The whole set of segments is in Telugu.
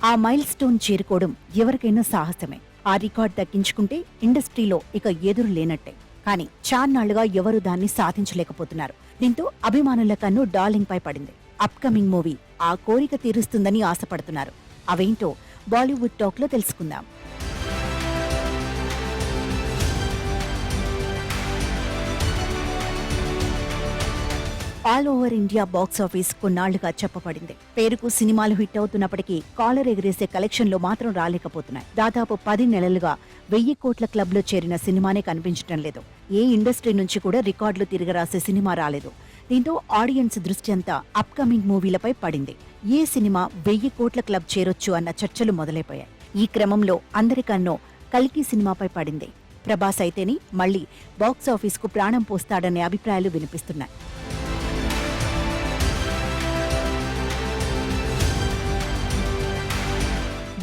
ఆ మైల్ స్టోన్ చేరుకోవడం ఎవరికైనా సాహసమే. ఆ రికార్డ్ దక్కించుకుంటే ఇండస్ట్రీలో ఇక ఎదురు లేనట్టే. కానీ చాన్నాళ్లుగా ఎవరూ దాన్ని సాధించలేకపోతున్నారు. దీంతో అభిమానుల కన్ను డార్లింగ్ పై పడింది. అప్కమింగ్ మూవీ ఆ కోరిక తీరుస్తుందని ఆశపడుతున్నారు. అవేంటో బాలీవుడ్ టాక్ లో తెలుసుకుందాం. ఆల్ ఓవర్ ఇండియా బాక్సాఫీస్ కొన్నాళ్లుగా చెప్పబడింది. పేరుకు సినిమాలు హిట్ అవుతున్నప్పటికీ కాలర్ ఎగిరేసే కలెక్షన్లో మాత్రం రాలేకపోతున్నాయి. దాదాపు 10 నెలలుగా 1000 కోట్ల క్లబ్లో చేరిన సినిమానే కనిపించడం లేదు. ఏ ఇండస్ట్రీ నుంచి కూడా రికార్డులు తిరగరాసే సినిమా రాలేదు. దీంతో ఆడియన్స్ దృష్టి అంతా అప్కమింగ్ మూవీలపై పడింది. ఏ సినిమా 1000 కోట్ల క్లబ్ చేరొచ్చు అన్న చర్చలు మొదలైపోయాయి. ఈ క్రమంలో అందరికన్నో కల్కి సినిమాపై పడింది. ప్రభాస్ అయితేని మళ్లీ బాక్సాఫీస్కు ప్రాణం పోస్తాడనే అభిప్రాయాలు వినిపిస్తున్నాయి.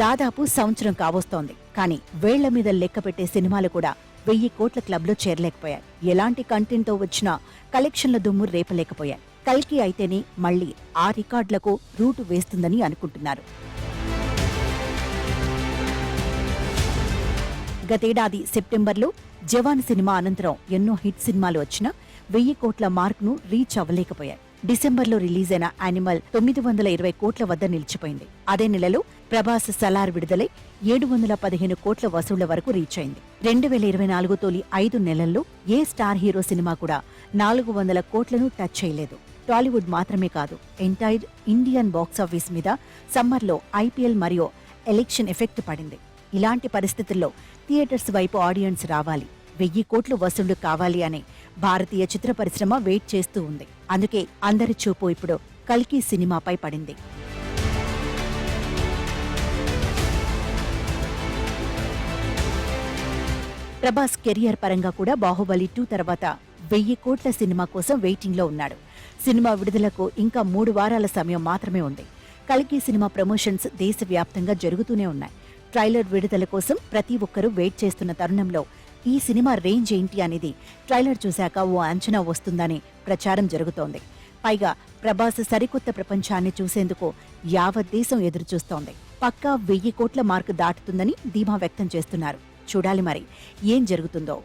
దాదాపు సంవత్సరం కావస్తోంది. కానీ వేళ్ల మీద లెక్క పెట్టే సినిమాలు కూడా 1000 కోట్ల క్లబ్లో చేరలేకపోయాయి. ఎలాంటి కంటెంట్తో వచ్చినా కలెక్షన్ల దుమ్ము రేపలేకపోయాయి. కల్కి అయితేనే మళ్లీ ఆ రికార్డులకు రూటు వేస్తుందని అనుకుంటున్నారు. గతేడాది సెప్టెంబర్లో జవాన్ సినిమా అనంతరం ఎన్నో హిట్ సినిమాలు వచ్చినా 1000 కోట్ల మార్క్ను రీచ్ అవ్వలేకపోయాయి. డిసెంబర్లో రిలీజైన యానిమల్ 920 కోట్ల వద్ద నిలిచిపోయింది. అదే నెలలో ప్రభాస్ సలార్ విడుదలై 715 కోట్ల వసూళ్ల వరకు రీచ్ అయింది. 2024 తొలి 5 నెలల్లో ఏ స్టార్ హీరో సినిమా కూడా 400 కోట్లను టచ్ చేయలేదు. టాలీవుడ్ మాత్రమే కాదు, ఎంటైర్ ఇండియన్ బాక్సాఫీస్ మీద సమ్మర్లో ఐపీఎల్ మరియు ఎలక్షన్ ఎఫెక్ట్ పడింది. ఇలాంటి పరిస్థితుల్లో థియేటర్స్ వైపు ఆడియన్స్ రావాలి, 1000 కోట్లు వసూళ్లు కావాలి అని భారతీయ చిత్ర పరిశ్రమ వెయిట్ చేస్తూ ఉంది. అందుకే అందరి చూపు ఇప్పుడు కల్కి సినిమాపై పడింది. ప్రభాస్ కెరియర్ పరంగా కూడా బాహుబలి 2 తర్వాత 1000 కోట్ల సినిమా కోసం వెయిటింగ్లో ఉన్నాడు. సినిమా విడుదలకు ఇంకా 3 వారాల సమయం మాత్రమే ఉంది. కల్కి సినిమా ప్రమోషన్స్ దేశవ్యాప్తంగా జరుగుతూనే ఉన్నాయి. ట్రైలర్ విడుదల కోసం ప్రతి ఒక్కరూ వెయిట్ చేస్తున్న తరుణంలో ఈ సినిమా రేంజ్ ఏంటి అనేది ట్రైలర్ చూశాక ఓ అంచనా వస్తుందని ప్రచారం జరుగుతోంది. పైగా ప్రభాస్ సరికొత్త ప్రపంచాన్ని చూసేందుకు యావత్ దేశం ఎదురుచూస్తోంది. పక్కా 1000 కోట్ల మార్కు దాటుతుందని ధీమా వ్యక్తం చేస్తున్నారు. చూడాలి మరి ఏం జరుగుతుందో.